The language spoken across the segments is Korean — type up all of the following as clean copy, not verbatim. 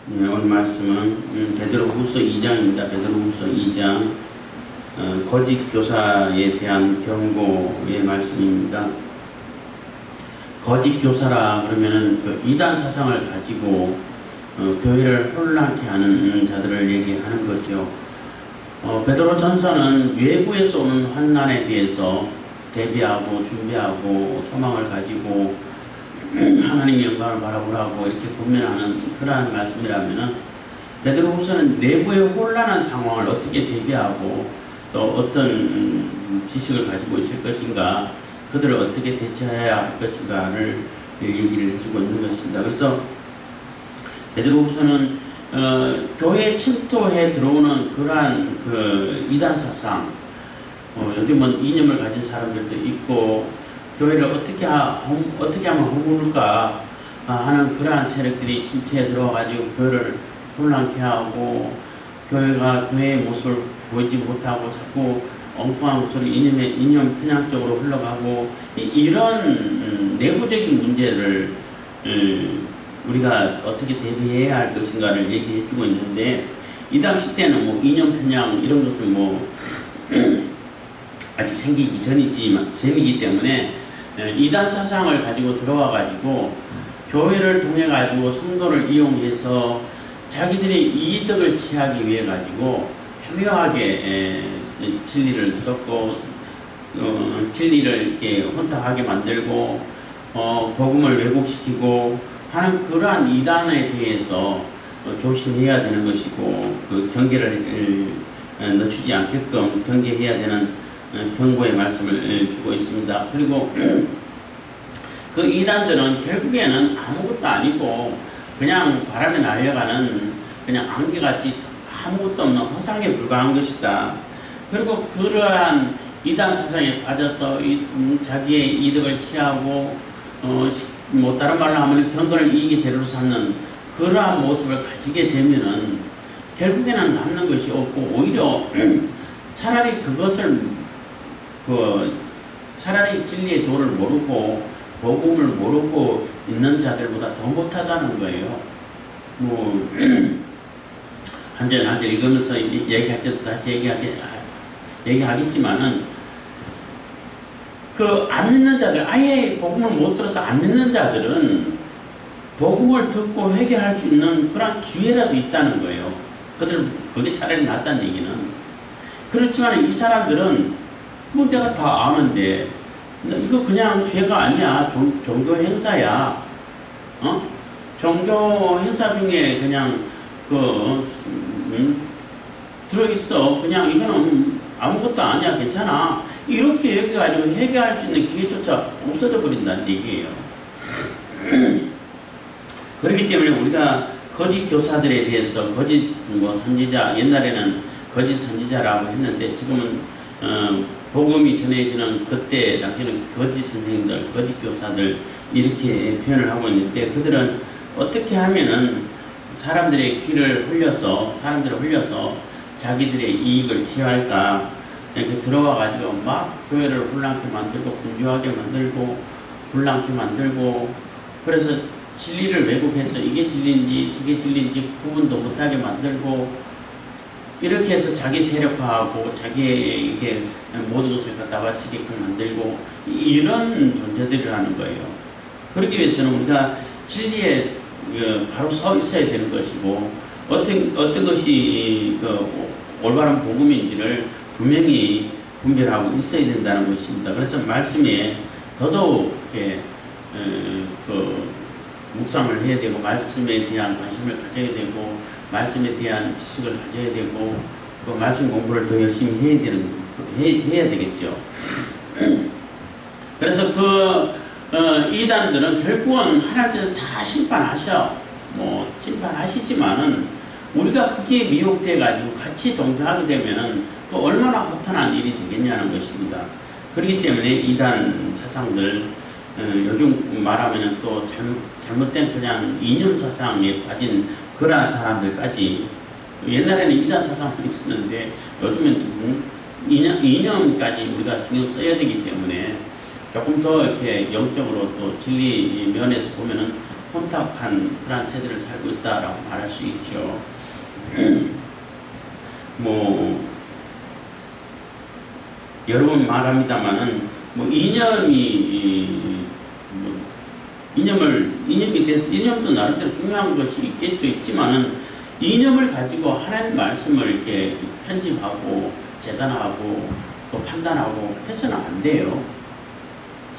네, 오늘 말씀은 베드로후서 2장입니다. 베드로후서 2장 거짓 교사에 대한 경고의 말씀입니다. 거짓 교사라 그러면은 그 이단 사상을 가지고 교회를 혼란케 하는 자들을 얘기하는 거죠. 베드로 전서는 외부에서 오는 환난에 대해서 대비하고 준비하고 소망을 가지고 하나님의 영광을 바라보라고 이렇게 권면하는 그러한 말씀이라면은, 베드로후서는 내부의 혼란한 상황을 어떻게 대비하고 또 어떤 지식을 가지고 있을 것인가, 그들을 어떻게 대처해야 할 것인가를 얘기를 해주고 있는 것입니다. 그래서 베드로후서는 교회에 침투해 들어오는 그러한 그 이단 사상, 요즘은 이념을 가진 사람들도 있고 교회를 어떻게 하면 허물까 하는 그러한 세력들이 침투해 들어와가지고 교회를 혼란케 하고, 교회가 교회의 모습을 보이지 못하고 자꾸 엉뚱한 목소리 이념 편향적으로 흘러가고, 이런 내부적인 문제를 우리가 어떻게 대비해야 할 것인가를 얘기해 주고 있는데, 이 당시 때는 뭐 이념 편향 이런 것은 뭐 아직 생기기 전이기 때문에 이단 사상을 가지고 들어와 가지고 교회를 통해 가지고 성도를 이용해서 자기들의 이득을 취하기 위해 가지고 교묘하게 진리를 섞고 진리를 이렇게 혼탁하게 만들고 복음을 왜곡시키고 하는 그러한 이단에 대해서 조심해야 되는 것이고, 그 경계를 늦추지 않게끔 경계해야 되는 경고의 말씀을 주고 있습니다. 그리고 그 이단들은 결국에는 아무것도 아니고 그냥 바람에 날려가는 그냥 안개같이 아무것도 없는 허상에 불과한 것이다. 그리고 그러한 이단 사상에 빠져서 자기의 이득을 취하고 뭐 다른 말로 하면 경건을 이익의 재료로 삼는 그러한 모습을 가지게 되면은 결국에는 남는 것이 없고, 오히려 차라리 그것을 차라리 진리의 도를 모르고 복음을 모르고 있는 자들보다 더 못하다는 거예요. 뭐 한 절 읽으면서 얘기할 때도 다시 얘기하겠지만은, 그 안 믿는 자들, 아예 복음을 못 들어서 안 믿는 자들은 복음을 듣고 회개할 수 있는 그런 기회라도 있다는 거예요. 그게 차라리 낫다는 얘기는. 그렇지만 이 사람들은 뭐 내가 다 아는데 이거 그냥 죄가 아니야, 종교 행사야, 종교 행사 중에 그냥 들어있어, 그냥 이거는 아무것도 아니야, 괜찮아, 이렇게 여기가지고 해결할 수 있는 기회조차 없어져 버린다는 얘기예요. 그렇기 때문에 우리가 거짓 교사들에 대해서 거짓 선지자, 옛날에는 거짓 선지자라고 했는데 지금은 복음이 전해지는 그때 당시에는 거짓 선생님들, 거짓 교사들 이렇게 표현을 하고 있는데, 그들은 어떻게 하면은 사람들을 흘려서 자기들의 이익을 취할까, 이렇게 들어와 가지고 막 교회를 혼란케 만들고 분주하게 만들고 혼란케 만들고, 그래서 진리를 왜곡해서 이게 진리인지 저게 진리인지 구분도 못하게 만들고, 이렇게 해서 자기 세력화하고 자기에게 모든 것을 갖다 바치게끔 만들고, 이런 존재들이라는 거예요. 그러기 위해서는 우리가 진리에 바로 서 있어야 되는 것이고, 어떤 것이 올바른 복음인지를 분명히 분별하고 있어야 된다는 것입니다. 그래서 말씀에 더더욱 이렇게 묵상을 해야 되고, 말씀에 대한 관심을 가져야 되고, 말씀에 대한 지식을 가져야 되고, 그 말씀 공부를 더 열심히 해야 되겠죠. 그래서 이단들은 결국은 하나님께서 다 심판하시지만은 우리가 거기에 미혹돼 가지고 같이 동조하게 되면은 그 얼마나 허탄한 일이 되겠냐는 것입니다. 그렇기 때문에 이단 사상들, 요즘 말하면은 또 잘못된 그냥 이념 사상에 빠진 그러한 사람들까지, 옛날에는 이단 사상만 있었는데 요즘은 이념까지 우리가 신경 써야 되기 때문에 조금 더 이렇게 영적으로 또 진리 면에서 보면은 혼탁한 그런 세대를 살고 있다라고 말할 수 있죠. 뭐 여러 번 말합니다만은 뭐 이념도 나름대로 중요한 것이 있지만은 이념을 가지고 하나님 말씀을 이렇게 편집하고 재단하고 또 판단하고 해서는 안 돼요.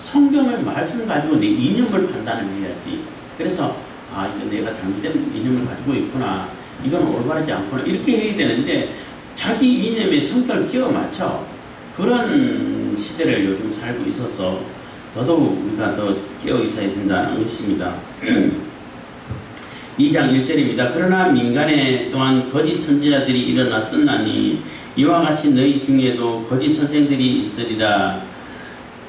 성경의 말씀 가지고 내 이념을 판단을 해야지. 그래서 이거 내가 잘못된 이념을 가지고 있구나, 이건 올바르지 않구나, 이렇게 해야 되는데 자기 이념에 성격을 끼워 맞춰 그런 시대를 요즘 살고 있어서 더더욱 우리가 더 깨어 있어야 된다는 것입니다. 2장 1절입니다. 그러나 민간에 또한 거짓 선지자들이 일어났었나니 이와 같이 너희 중에도 거짓 선생들이 있으리라.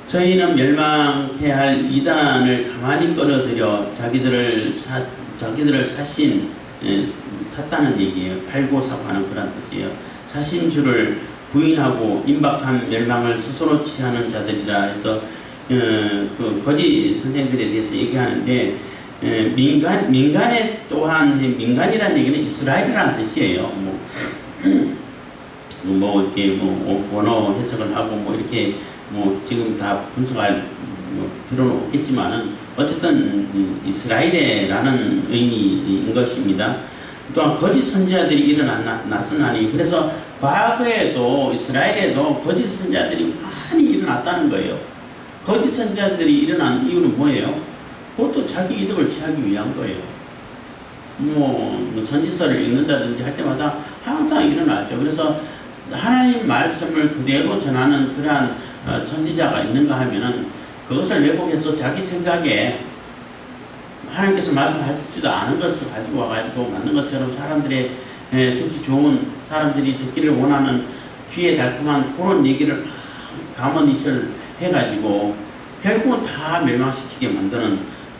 저희는 멸망케 할 이단을 가만히 끌어들여 자기들을 샀다는 얘기예요. 팔고 사고 하는 그런 뜻이에요. 사신 주를 부인하고 임박한 멸망을 스스로 취하는 자들이라 해서 그 거짓 선생들에 대해서 얘기하는데, 민간에 또한, 민간이라는 얘기는 이스라엘이라는 뜻이에요. 이렇게 원어 해석을 하고 이렇게 지금 다 분석할 필요는 없겠지만은 어쨌든 이스라엘이라는 의미인 것입니다. 또한 거짓 선지자들이 일어났으나니, 그래서 과거에도 이스라엘에도 거짓 선지자들이 많이 일어났다는 거예요. 거짓 선지자들이 일어난 이유는 뭐예요? 그것도 자기 이득을 취하기 위한 거예요. 선지서를 읽는다든지 할 때마다 항상 일어났죠. 그래서 하나님 말씀을 그대로 전하는 그러한 선지자가 있는가 하면은 그것을 왜곡해서 자기 생각에 하나님께서 말씀하시지도 않은 것을 가지고 와가지고 맞는 것처럼 사람들의 듣기 좋은, 사람들이 듣기를 원하는 귀에 달콤한 그런 얘기를 가머니설 해가지고 결국은 다 멸망시키게 만드는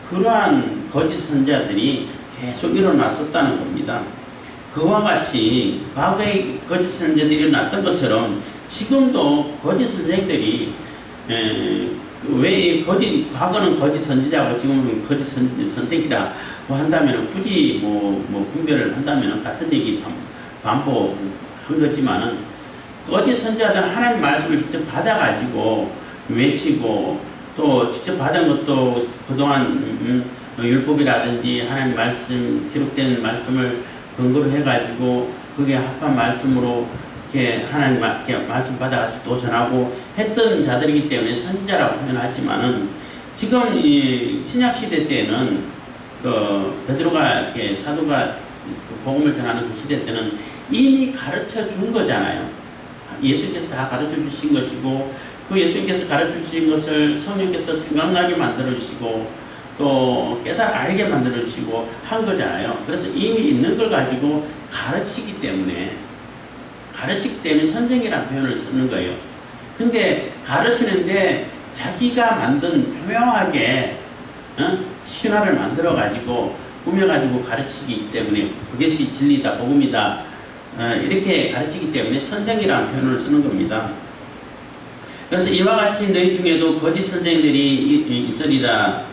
그러한 거짓 선지자들이 계속 일어났었다는 겁니다. 그와 같이 과거에 거짓 선지자들이 일어났던 것처럼 지금도 거짓 선생들이 과거는 거짓 선지자고 지금은 거짓 선생이라고 한다면, 굳이 분별을 한다면 같은 얘기 반복한 거지만은, 거짓 선지자들은 하나님 말씀을 직접 받아가지고 외치고, 또 직접 받은 것도 그동안 율법이라든지 하나님 말씀, 기록된 말씀을 근거로 해가지고 그게 합한 말씀으로 이렇게 하나님 말씀 받아가지고 또 전하고 했던 자들이기 때문에 선지자라고 표현하지만은, 지금 이 신약시대 때는 베드로가 이렇게 사도가 복음을 전하는 그 시대 때는 이미 가르쳐 준 거잖아요. 예수님께서 다 가르쳐 주신 것이고, 그 예수님께서 가르쳐 주신 것을 성령께서 생각나게 만들어 주시고 또 알게 만들어 주시고 한 거잖아요. 그래서 이미 있는 걸 가지고 가르치기 때문에 선생이라는 표현을 쓰는 거예요. 근데 가르치는데 자기가 만든 교묘하게 신화를 만들어 가지고 꾸며 가지고 가르치기 때문에 그것이 진리다, 복음이다, 이렇게 가르치기 때문에 선생이라는 표현을 쓰는 겁니다. 그래서 이와 같이 너희 중에도 거짓 선생들이 있으리라.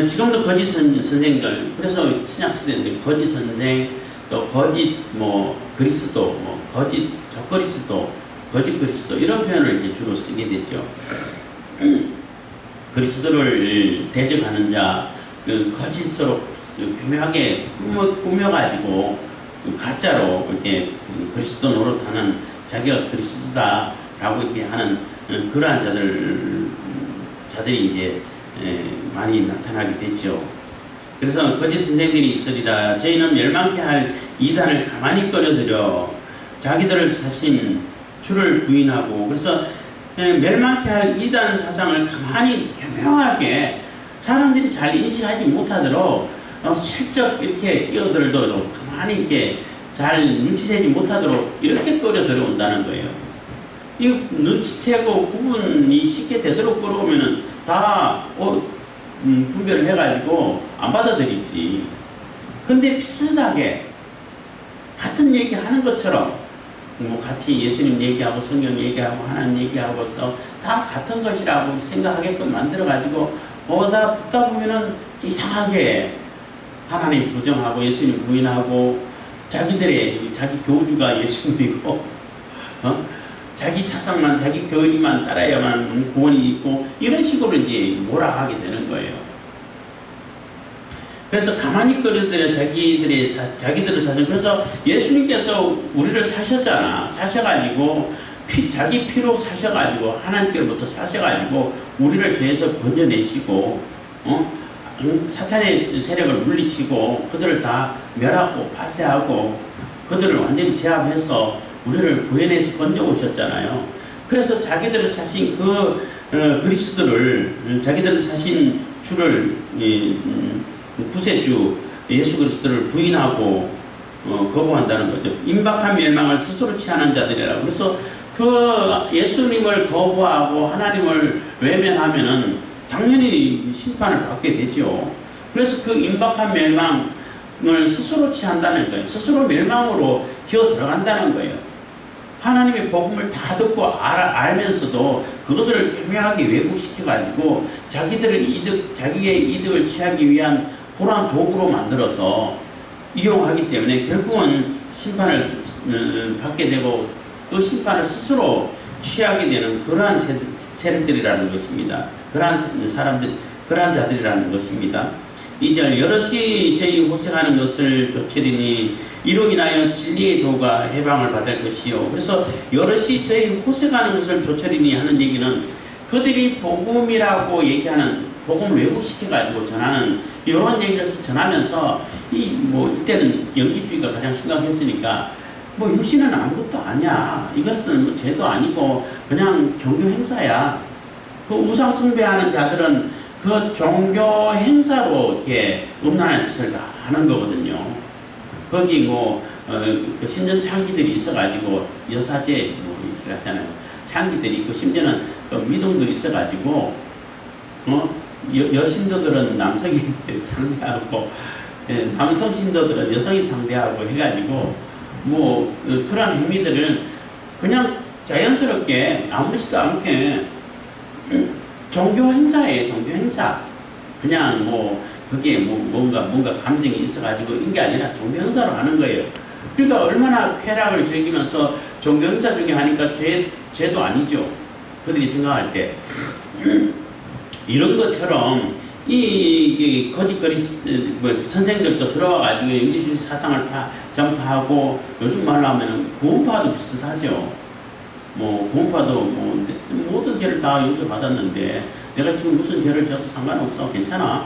지금도 거짓 선생들, 그래서 신약시대인데 거짓 선생, 또 거짓 그리스도, 거짓 적그리스도, 거짓 그리스도, 이런 표현을 이제 주로 쓰게 됐죠. 그리스도를 대적하는 자, 거짓으로 교묘하게 꾸며가지고 가짜로 이렇게 그리스도 노릇하는, 자기가 그리스도다라고 이렇게 하는 그러한 자들이 이제 많이 나타나게 됐죠. 그래서 거짓 선생들이 있으리라. 저희는 멸망케 할 이단을 가만히 끌어들여 자기들을 사신 주를 부인하고, 그래서 멸망케 할 이단 사상을 가만히 교묘하게 사람들이 잘 인식하지 못하도록 슬쩍 이렇게 끼어들도록 가만히 이렇게 잘 눈치채지 못하도록 이렇게 끌어들여온다는 거예요. 이 눈치채고 구분이 쉽게 되도록 끌어오면은 다 분별을 해가지고 안 받아들이지. 근데 비슷하게 같은 얘기 하는 것처럼 같이 예수님 얘기하고 성경 얘기하고 하나님 얘기하고서 다 같은 것이라고 생각하게끔 만들어가지고 다 듣다 보면은 이상하게 하나님 부정하고 예수님 부인하고 자기 교주가 예수님이고 자기 사상만 자기 교리만 따라야만 구원이 있고 이런 식으로 이제 몰아가게 되는 거예요. 그래서 가만히 끌어들여 자기들의 사정. 그래서 예수님께서 우리를 사셨잖아. 사셔가지고 자기 피로 사셔가지고 하나님께로부터 사셔가지고 우리를 죄에서 건져내시고 사탄의 세력을 물리치고 그들을 다 멸하고 파쇄하고 그들을 완전히 제압해서 우리를 구해내서 건져오셨잖아요. 그래서 자기들을 사신 그리스도를 자기들을 사신 주를 구세주 예수 그리스도를 부인하고 거부한다는 거죠. 임박한 멸망을 스스로 취하는 자들이라고. 그래서 그 예수님을 거부하고 하나님을 외면하면은 당연히 심판을 받게 되죠. 그래서 그 임박한 멸망을 스스로 취한다는 거예요. 스스로 멸망으로 기어 들어간다는 거예요. 하나님의 복음을 다 듣고 알면서도 그것을 교묘하게 왜곡시켜가지고 자기의 이득을 취하기 위한 그러한 도구로 만들어서 이용하기 때문에 결국은 심판을 받게 되고 그 심판을 스스로 취하게 되는 그러한 세력들이라는 것입니다. 그러한 자들이라는 것입니다. 2절 여럿이 저희 호색하는 것을 조철이니 이로 인하여 진리의 도가 해방을 받을 것이요. 그래서 여럿이 저희 호색하는 것을 조철이니 하는 얘기는 그들이 복음이라고 얘기하는 복음을 왜곡시켜가지고 전하는 이런 얘기를 전하면서 이때는 영지주의가 가장 심각했으니까 육신은 아무것도 아니야. 이것은 죄도 아니고 그냥 종교 행사야. 그 우상 숭배하는 자들은 그 종교 행사로 이렇게 음란한 짓을 다 하는 거거든요. 거기 그 신전 창기들이 있어가지고 여사제 하잖아요. 창기들이 있고 심지어는 그 미동도 있어가지고 여신도들은 남성이 상대하고 남성 신도들은 여성이 상대하고 해가지고 그런 행위들을 그냥 자연스럽게 아무렇지도 않게 종교 행사예요. 종교 행사. 그냥 그게 뭔가 감정이 있어가지고 인 게 아니라 종교 행사로 하는 거예요. 그러니까 얼마나 쾌락을 즐기면서 종교 행사 중에 하니까 죄도 아니죠. 그들이 생각할 때. 이런 것처럼 이 거짓 선생들도 들어와가지고 영지주의 사상을 다 전파하고 요즘 말로 하면 구원파도 비슷하죠. 구원파도 모든 죄를 다 용서받았는데 내가 지금 무슨 죄를 져도 상관없어. 괜찮아.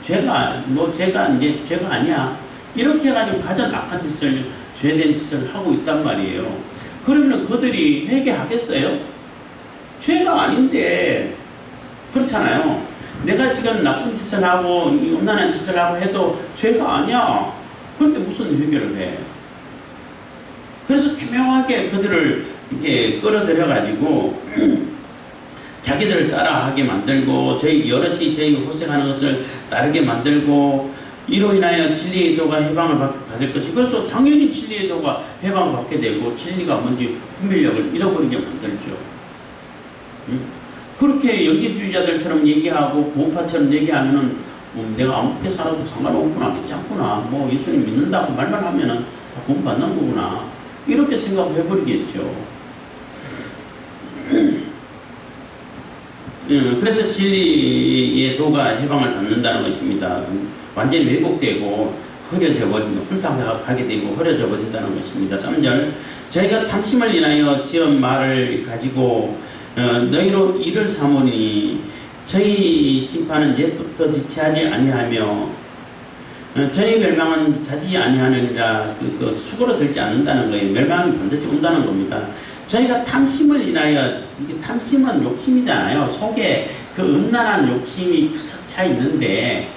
죄가 아니야. 이렇게 해가지고 가장 악한 짓을, 죄된 짓을 하고 있단 말이에요. 그러면 그들이 회개하겠어요? 죄가 아닌데. 그렇잖아요. 내가 지금 나쁜 짓을 하고 음란한 짓을 하고 해도 죄가 아니야. 그런데 무슨 회개를 해? 그래서 교묘하게 그들을 이렇게 끌어들여가지고 자기들을 따라하게 만들고 여럿이 저희 호색하는 것을 따르게 만들고 이로 인하여 진리의 도가 해방을 받을 것이. 그래서 당연히 진리의 도가 해방을 받게 되고 진리가 뭔지 분별력을 잃어버리게 만들죠. 그렇게 영지주의자들처럼 얘기하고 구원파처럼 얘기하면은 내가 아무렇게 살아도 상관없구나, 괜찮구나, 예수님 믿는다고 말만 하면은 다 구원받는 거구나, 이렇게 생각해버리겠죠. 그래서 진리의 도가 해방을 받는다는 것입니다. 완전히 왜곡되고 훌륭하게 되고 흐려져 버린다는 것입니다. 3절 저희가 탐심을 인하여 지은 말을 가지고 너희로 이를 삼으니 저희 심판은 옛부터 지체하지 아니하며 저희 멸망은 자지 아니하느니라. 수고로 들지 않는다는 거예요. 멸망이 반드시 온다는 겁니다. 저희가 탐심을 인하여, 이게 탐심은 욕심이잖아요. 속에 그 음란한 욕심이 가득 차 있는데,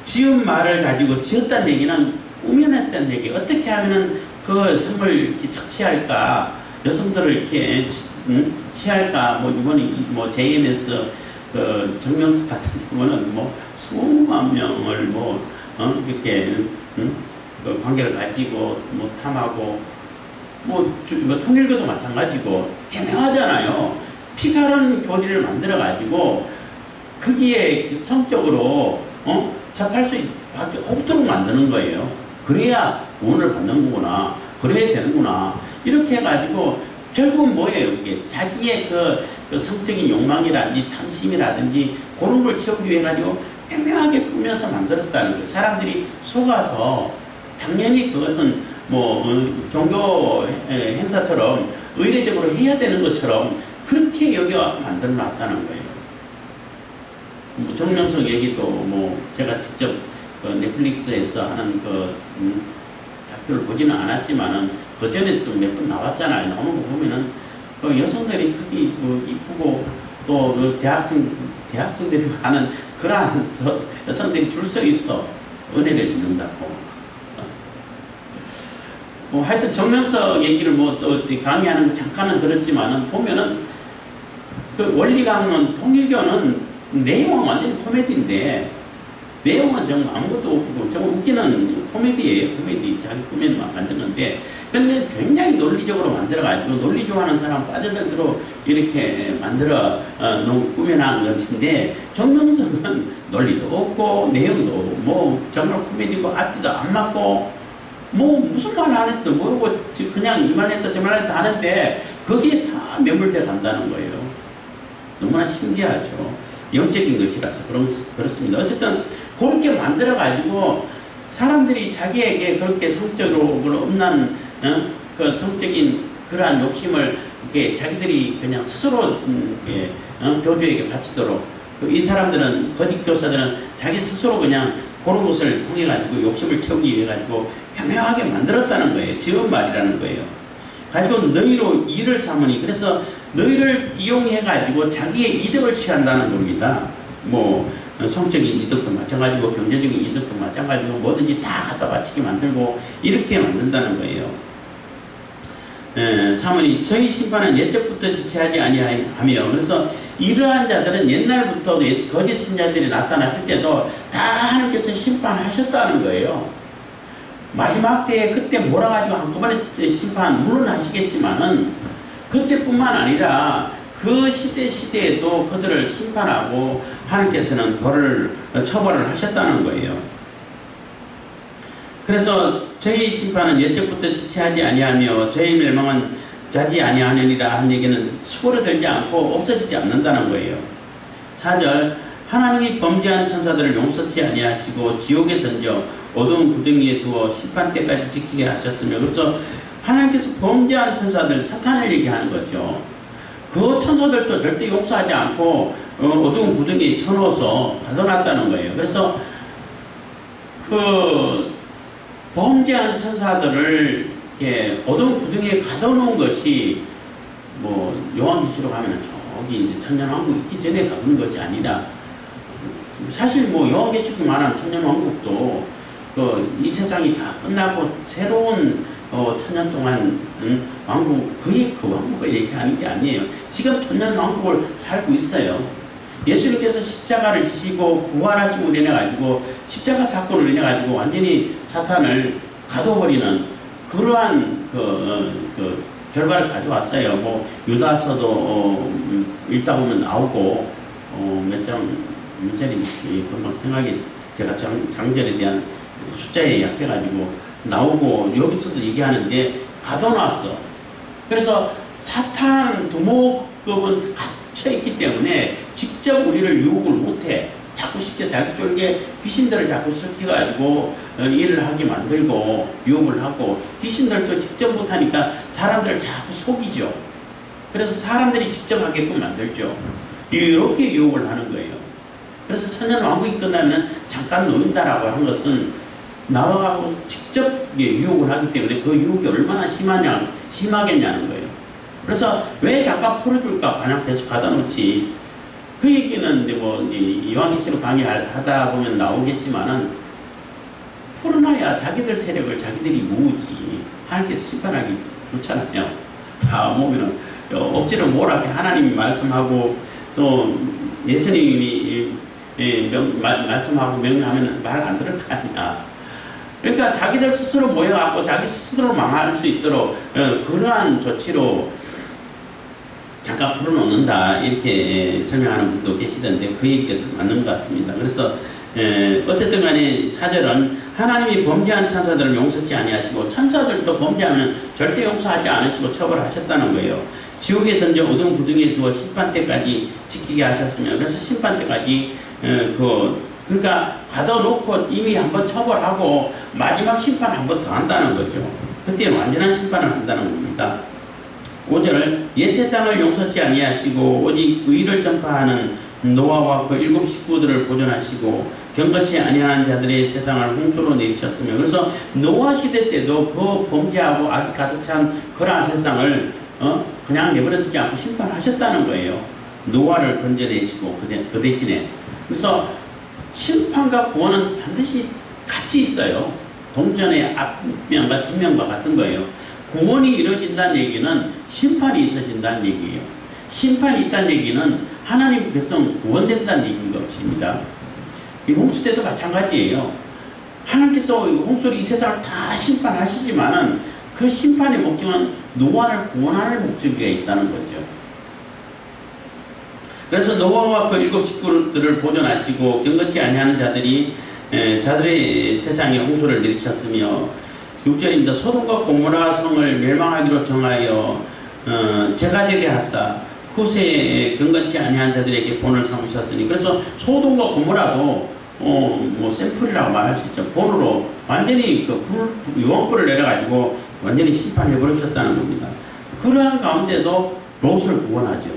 지은 말을 가지고 지었다는 얘기는 꾸며냈다는 얘기. 어떻게 하면은 그 성을 이렇게 착취할까, 여성들을 이렇게 취할까. 이번에 JMS 그 정명석 같은 경우는 수만 명을 이렇게 그 관계를 가지고 탐하고 통일교도 마찬가지고 개명하잖아요. 피가른 교리를 만들어 가지고 거기에 성적으로 접할 수 밖에 없도록 만드는 거예요. 그래야 구원을 받는 거구나. 그래야 되는구나. 이렇게 해가지고 결국은 뭐예요? 이게 자기의 그 성적인 욕망이라든지 탐심이라든지 그런 걸 채우기 위해 가지고 교묘하게 꾸며서 만들었다는 거예요. 사람들이 속아서 당연히 그것은 뭐 종교 행사처럼 의례적으로 해야 되는 것처럼 그렇게 여겨 만들어 놨다는 거예요. 뭐 정명석 얘기도 뭐 제가 직접 그 넷플릭스에서 하는 그 다큐를 보지는 않았지만은 그 전에 또 몇 번 나왔잖아요. 나오는 거 보면은 그 여성들이 특히 그 이쁘고 또 그 대학생들이 하는 그러한 여성들이 줄 서 있어 은혜를 입는다고. 뭐 하여튼 정명석 얘기를 뭐 또 강의하는 거 잠깐은 들었지만은 보면은 그 원리 강론 통일교는 내용은 완전히 코미디인데 내용은 정말 아무것도 없고 정말 웃기는 코미디예요. 코미디 자기 꾸미는 만든 건데 근데 굉장히 논리적으로 만들어가지고 논리 좋아하는 사람 빠져들도록 이렇게 만들어 꾸며놓은 것인데 정명석은 논리도 없고 내용도 뭐 정말 코미디고 앞뒤도 안 맞고 뭐 무슨 말 하는지도 모르고 그냥 이 말 했다 저 말 했다 하는데 거기에 다 매몰돼 간다는 거예요. 너무나 신기하죠. 영적인 것이라서 그렇습니다. 어쨌든 그렇게 만들어 가지고 사람들이 자기에게 그렇게 성적으로 없는 그 성적인 그러한 욕심을 이렇게 자기들이 그냥 스스로 교주에게 바치도록 이 사람들은 거짓 교사들은 자기 스스로 그냥 그런 것을 통해 가지고 욕심을 채우기 위해 가지고 교묘하게 만들었다는 거예요. 지은 말이라는 거예요. 가지고 너희로 일을 삼으니 그래서 너희를 이용해 가지고 자기의 이득을 취한다는 겁니다. 뭐 성적인 이득도 마찬가지고 경제적인 이득도 마찬가지고 뭐든지 다 갖다 바치게 만들고 이렇게 만든다는 거예요. 사모니 저희 심판은 옛적부터 지체하지 아니하며 그래서 이러한 자들은 옛날부터 거짓 신자들이 나타났을 때도 다 하나님께서 심판하셨다는 거예요. 마지막 때에 그때 몰아가지고 한꺼번에 심판 물론 하시겠지만은 그때뿐만 아니라 그 시대에도 그들을 심판하고 하나님께서는 처벌을 하셨다는 거예요. 그래서 저희 심판은 옛적부터 지체하지 아니하며 저희 멸망은 자지 아니하느니라 한 얘기는 수고를 들지 않고 없어지지 않는다는 거예요. 4절 하나님이 범죄한 천사들을 용서치 아니하시고 지옥에 던져 어두운 구덩이에 두어 심판 때까지 지키게 하셨으며 그래서 하나님께서 범죄한 천사들 사탄을 얘기하는 거죠. 그 천사들도 절대 용서하지 않고 어두운 구덩이에 쳐넣어서 가둬놨다는 거예요. 그래서 그 범죄한 천사들을 이렇게 어두운 구덩이에 가둬놓은 것이 뭐 요한계시록 가면은 저기 이제 천년왕국 있기 전에 가두는 것이 아니라 사실 뭐 요한계시록 말하는 천년왕국도 이 세상이 다 끝나고 새로운 천년 동안 왕국 그 왕국을 얘기하는 게 아니에요. 지금 천년 왕국을 살고 있어요. 예수님께서 십자가를 지시고 부활하심으로 인해 가지고 십자가 사건으로 인해 가지고 완전히 사탄을 가둬버리는 그러한 그 결과를 가져왔어요. 뭐 유다서도 읽다 보면 나오고 몇 절인지 금방 생각이 제가 장절에 대한 숫자에 약해가지고 나오고 여기서도 얘기하는데 가둬놨어. 그래서 사탄 두목급은 갇혀있기 때문에 직접 우리를 유혹을 못해. 자꾸 쉽게 자기 쪽에 귀신들을 자꾸 섞여가지고 일을 하게 만들고 유혹을 하고 귀신들도 직접 못하니까 사람들을 자꾸 속이죠. 그래서 사람들이 직접 하게끔 만들죠. 이렇게 유혹을 하는 거예요. 그래서 천년왕국이 끝나면 잠깐 놓인다라고 한 것은 나와가고 직접 유혹을 하기 때문에 그 유혹이 얼마나 심하겠냐는 거예요. 그래서 왜 잠깐 풀어줄까 그냥 계속 가다 놓지. 그 얘기는 이제 뭐 요한계시록 강의하다 보면 나오겠지만은 풀어놔야 자기들 세력을 자기들이 모으지. 하나님께서 심판하기 좋잖아요. 다 모으면은 억지로 뭐라게 하나님이 말씀하고 또 예수님이 말씀하고 명령하면 말 안 들을 거 아니야. 그러니까 자기들 스스로 모여갖고 자기 스스로 망할 수 있도록 그러한 조치로 잠깐 풀어놓는다 이렇게 설명하는 분도 계시던데 그 얘기가 좀 맞는 것 같습니다. 그래서 어쨌든 간에 4절은 하나님이 범죄한 천사들을 용서치 아니하시고 천사들도 범죄하면 절대 용서하지 않으시고 처벌하셨다는 거예요. 지옥에 던져 어두운 구덩이에 두어 심판 때까지 지키게 하셨으며 그래서 심판 때까지 그러니까 가둬놓고 이미 한번 처벌하고 마지막 심판 한번 더 한다는 거죠. 그때 완전한 심판을 한다는 겁니다. 5절 옛 세상을 용서치 아니하시고 오직 의를 전파하는 노아와 그 7 식구들을 보존하시고 경건치 아니하는 자들의 세상을 홍수로 내리셨으며 그래서 노아 시대 때도 그 범죄하고 악이 가득 찬 그러한 세상을 그냥 내버려두지 않고 심판하셨다는 거예요. 노아를 건져내시고 그 대신에 그래서 심판과 구원은 반드시 같이 있어요. 동전의 앞면과 뒷면과 같은 거예요. 구원이 이루어진다는 얘기는 심판이 있어진다는 얘기예요. 심판이 있다는 얘기는 하나님 백성 구원된다는 얘기인 것입니다. 이 홍수 때도 마찬가지예요. 하나님께서 홍수로 이 세상을 다 심판하시지만은 그 심판의 목적은 노아를 구원하는 목적이 있다는 거죠. 그래서 노아와 그 7 식구들을 보존하시고 경건치 아니하는 자들의 세상에 홍수를 내리셨으며 6절입니다. 소돔과 고모라 성을 멸망하기로 정하여 제가되게 하사 후세에 경건치 아니한 자들에게 본을 삼으셨으니 그래서 소돔과 고모라도 뭐 샘플이라고 말할 수 있죠. 본으로 완전히 유언불을 내려가지고 완전히 심판해 버리셨다는 겁니다. 그러한 가운데도 롯을 구원하죠.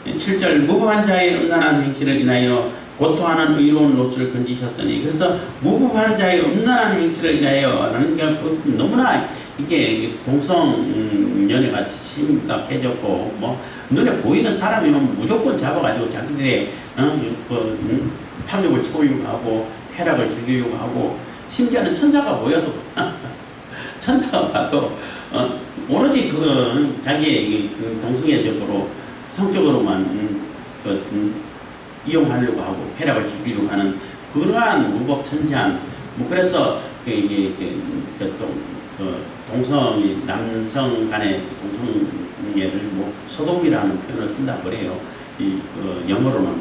7절 무법한 자의 음란한 행실을 인하여 고통하는 의로운 롯을 건지셨으니 그래서 무법한 자의 음란한 행실을 인하여 라는 게 너무나 이게 동성연애가 심각해졌고 뭐 눈에 보이는 사람이면 무조건 잡아가지고 자기들의 탐욕을 채우려고 하고 쾌락을 즐기려고 하고 심지어는 천사가 보여도 천사가 봐도 오로지 자기의 동성애적으로 성적으로만 이용하려고 하고 쾌락을 즐기려고 하는 그러한 무법천지한 뭐 그래서 동성이 남성 간의 동성애를 뭐 소돔이라는 표현을 쓴다고 그래요. 영어로는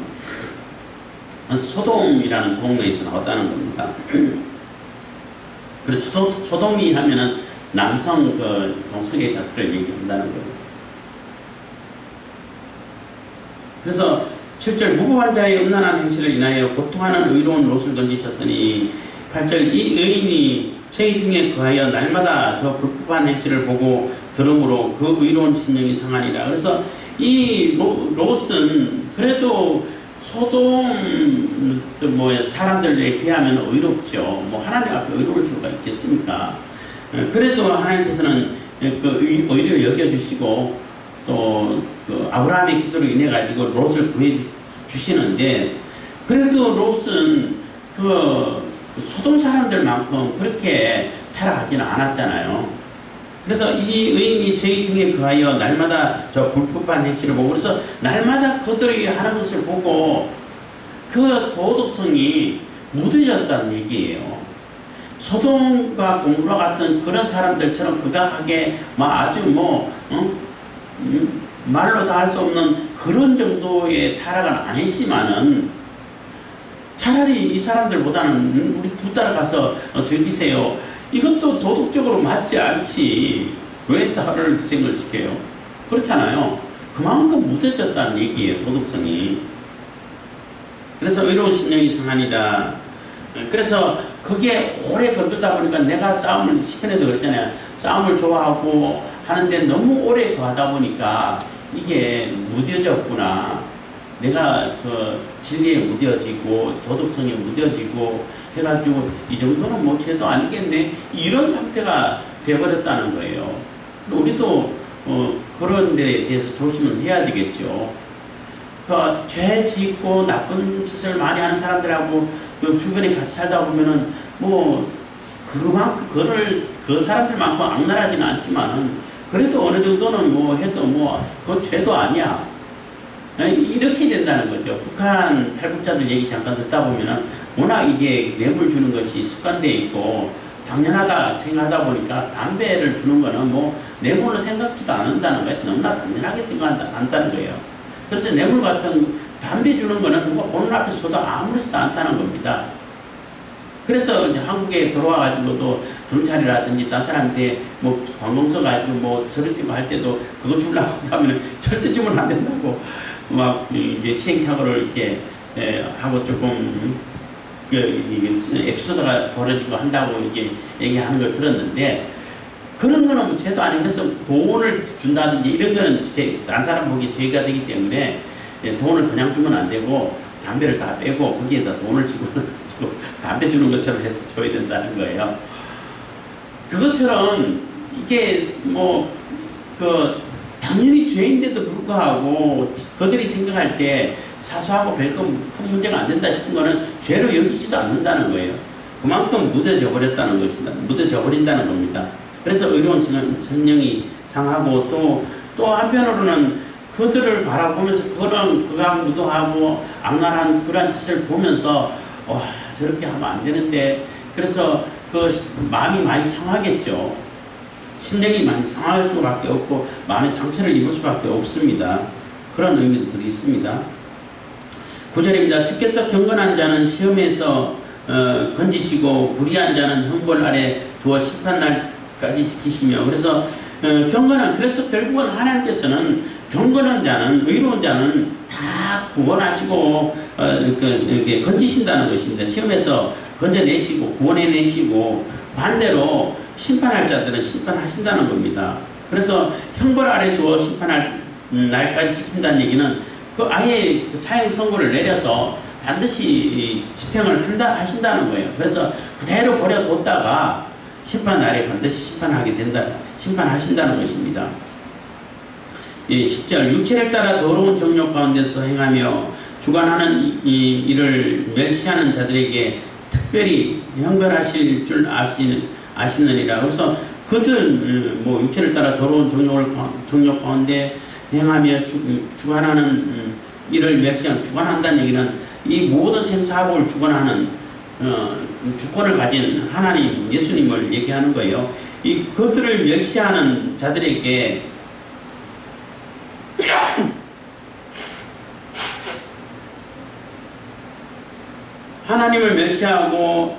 소돔이라는 동네에서 나왔다는 겁니다. 그래서 소돔이 하면은 남성 동성애자들을 얘기한다는 거예요. 그래서 7절 무고한 자의 음란한 행실을 인하여 고통하는 의로운 롯을 던지셨으니 8절 이 의인이 저희 중에 거하여 날마다 저 불법한 행실을 보고 들음으로 그 의로운 심령이 상하니라. 그래서 이 롯은 그래도 소돔 사람들에 비하면 의롭죠. 뭐 하나님 앞에 의로울 수가 있겠습니까? 그래도 하나님께서는 그 의를 여겨주시고 또 아브라함의 기도로 인해 가지고 롯을 구해 주시는데 그래도 롯은 소돔 사람들만큼 그렇게 타락하지는 않았잖아요. 그래서 이 의인이 저희 중에 거하여 날마다 저 불법한 행실을 보고 그래서 날마다 그들이 하는 것을 보고 그 도덕성이 무뎌졌다는 얘기예요. 소돔과 고모라 같은 그런 사람들처럼 극악하게 아주 말로 다 할 수 없는 그런 정도의 타락은 안 했지만은 차라리 이 사람들보다는 우리 두 딸 가서 즐기세요. 이것도 도덕적으로 맞지 않지. 왜 딸을 희생을 시켜요? 그렇잖아요. 그만큼 무뎌졌다는 얘기예요. 도덕성이. 그래서 의로운 심령이 상하니라. 그래서 그게 오래 걸리다 보니까 내가 싸움을 10편에도 그랬잖아요. 싸움을 좋아하고 하는데 너무 오래 가다 보니까 이게 무뎌졌구나. 내가 진리에 무뎌지고 도덕성에 무뎌지고 해가지고 이 정도는 뭐 죄도 아니겠네. 이런 상태가 되어버렸다는 거예요. 우리도 그런 데에 대해서 조심을 해야 되겠죠. 죄 짓고 나쁜 짓을 많이 하는 사람들하고 주변에 같이 살다 보면은 그 사람들만큼 악랄하지는 않지만은 그래도 어느 정도는 해도 그건 죄도 아니야. 이렇게 된다는 거죠. 북한 탈북자들 얘기 잠깐 듣다 보면은 워낙 이게 뇌물 주는 것이 습관되어 있고 당연하다 생각하다 보니까 담배를 주는 거는 뇌물로 생각지도 않는다는 거예요. 너무나 당연하게 생각한다는 거예요. 그래서 뇌물 같은 담배 주는 거는 누가 보는 앞에서 줘도 아무렇지도 않다는 겁니다. 그래서 이제 한국에 들어와가지고도 경찰이라든지 딴 사람한테 뭐 관공서 가지고 뭐 서류 띄고 할 때도 그거 주려고 하면 절대 주면 안 된다고 막 이제 시행착오를 이렇게 하고 조금 에피소드가 벌어지고 한다고 이게 얘기하는 걸 들었는데, 그런 거는 죄도 아니고, 그래서 돈을 준다든지 이런 거는 딴 사람 보기에 죄가 되기 때문에 돈을 그냥 주면 안 되고 담배를 다 빼고 거기에다 돈을 지고 담배 주는 것처럼 해서 줘야 된다는 거예요. 그것처럼 이게 당연히 죄인데도 불구하고 그들이 생각할 때 사소하고 별거 큰 문제가 안 된다 싶은 거는 죄로 여기지도 않는다는 거예요. 그만큼 무뎌져 버렸다는 것입니다. 무뎌져 버린다는 겁니다. 그래서 의로운 성령이 상하고 또 한편으로는 그들을 바라보면서 그가 무도하고 악랄한 그런 짓을 보면서 저렇게 하면 안 되는데, 그래서 그 마음이 많이 상하겠죠. 심령이 많이 상할 수밖에 없고 마음의 상처를 입을 수밖에 없습니다. 그런 의미도 들어 있습니다. 9절입니다. 주께서 경건한 자는 시험에서 건지시고 불의한 자는 형벌 아래 두어 심판날까지 지키시며, 그래서 그래서 결국은 하나님께서는 경건한 자는, 의로운 자는 다 구원하시고 이렇게 건지신다는 것입니다. 시험에서 건져내시고 구원해내시고, 반대로 심판할 자들은 심판하신다는 겁니다. 그래서 형벌 아래 두어 심판할 날까지 지킨다는 얘기는 아예 사형 선고를 내려서 반드시 집행을 하신다는 거예요. 그래서 그대로 버려뒀다가 심판 날에 반드시 심판하신다는 것입니다. 10절, 육체를 따라 더러운 정욕 가운데서 행하며 주관하는 이 일을 멸시하는 자들에게 특별히 형벌하실 줄 아시느니라. 그래서 그들 육체를 따라 더러운 정욕 가운데 행하며 주관하는 일을 멸시하는, 주관한다는 얘기는 이 모든 생사복을 주관하는 주권을 가진 하나님, 예수님을 얘기하는 거예요. 이 그들을 멸시하는 자들에게 하나님을 멸시하고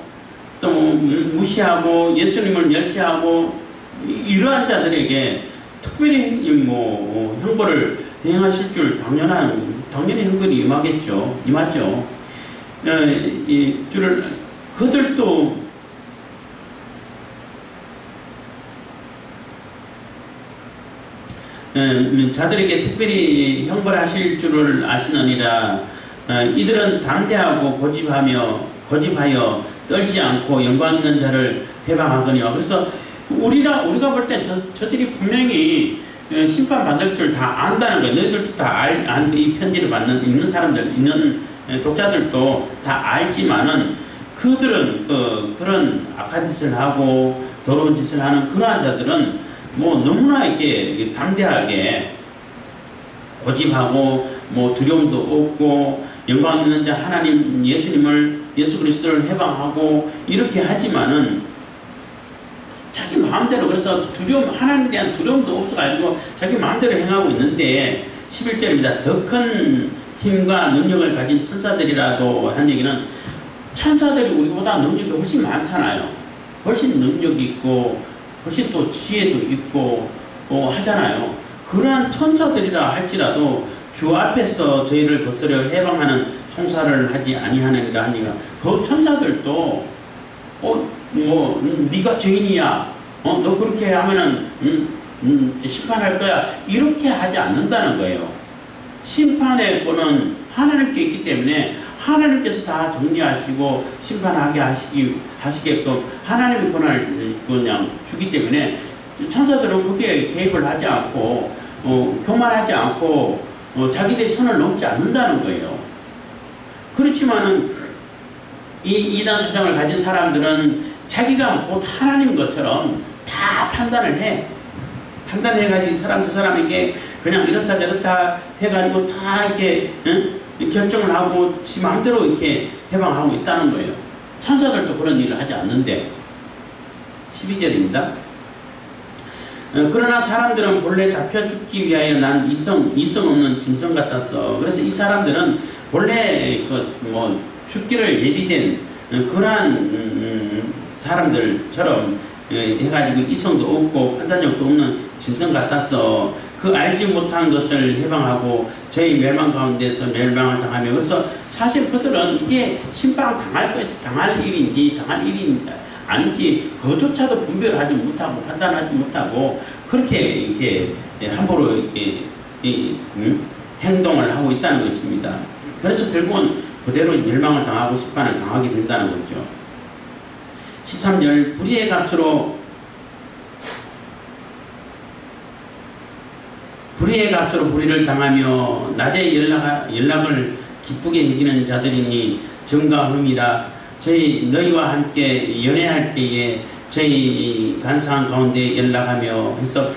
또 무시하고 예수님을 멸시하고 이러한 자들에게 특별히 형벌을 행하실 줄 당연히 형벌이 임하죠. 그들도 자들에게 특별히 형벌하실 줄을 아시느니라. 이들은 담대하고 고집하여 떨지 않고 영광 있는 자를 해방하거니와. 그래서 우리가 볼 때 저들이 분명히 심판받을 줄 다 안다는 거예요. 너희들도 다 이 편지를 읽는 사람들, 읽는 독자들도 다 알지만은, 그들은 그런 악한 짓을 하고 더러운 짓을 하는 그러한 자들은 너무나 이렇게 담대하게 고집하고 두려움도 없고 영광 있는 자 하나님 예수 그리스도를 해방하고 이렇게 하지만은 자기 마음대로, 그래서 하나님에 대한 두려움도 없어가지고 자기 마음대로 행하고 있는데, 11절입니다. 더 큰 힘과 능력을 가진 천사들이라도 한 얘기는, 천사들이 우리보다 능력이 훨씬 많잖아요. 훨씬 능력이 있고 훨씬 또 지혜도 있고 하잖아요. 그러한 천사들이라 할지라도 주 앞에서 저희를 거스려 해방하는 송사를 하지 아니하느니라 하니까, 그 천사들도 네가 죄인이야, 너 그렇게 하면은 심판할 거야, 이렇게 하지 않는다는 거예요. 심판의 권은 하나님께 있기 때문에 하나님께서 다 정리하시고 심판하게 하시게끔 하나님의 권한을 그냥 주기 때문에 천사들은 거기에 개입을 하지 않고 교만하지 않고 자기들의 선을 넘지 않는다는 거예요. 그렇지만은 이 이단 사상을 가진 사람들은 자기가 곧 하나님 것처럼 다 판단해가지고 저 사람에게 그냥 이렇다 저렇다 해가지고 다 이렇게 결정을 하고 지 마음대로 이렇게 해방하고 있다는 거예요. 천사들도 그런 일을 하지 않는데. 12절입니다. 그러나 사람들은 본래 잡혀 죽기 위하여 난 이성 없는 짐승 같았어. 그래서 이 사람들은 본래 죽기를 예비된 그러한 사람들처럼 해가지고 이성도 없고 판단력도 없는 짐승 같았어. 그 알지 못한 것을 해방하고 저희 멸망 가운데서 멸망을 당하며, 그래서 사실 그들은 이게 심판 당할 일인지 아닌지 그조차도 분별하지 못하고 판단하지 못하고 그렇게 이렇게 함부로 이렇게 행동을 하고 있다는 것입니다. 그래서 결국은 그대로 멸망을 당하고 심판을 당하게 된다는 거죠. 13절 불의의 값으로 불의를 당하며 낮에 연락을 기쁘게 여기는 자들이니 정과 흠이라. 너희와 함께 연애할 때에 저희 간사한 가운데 연락하며 해서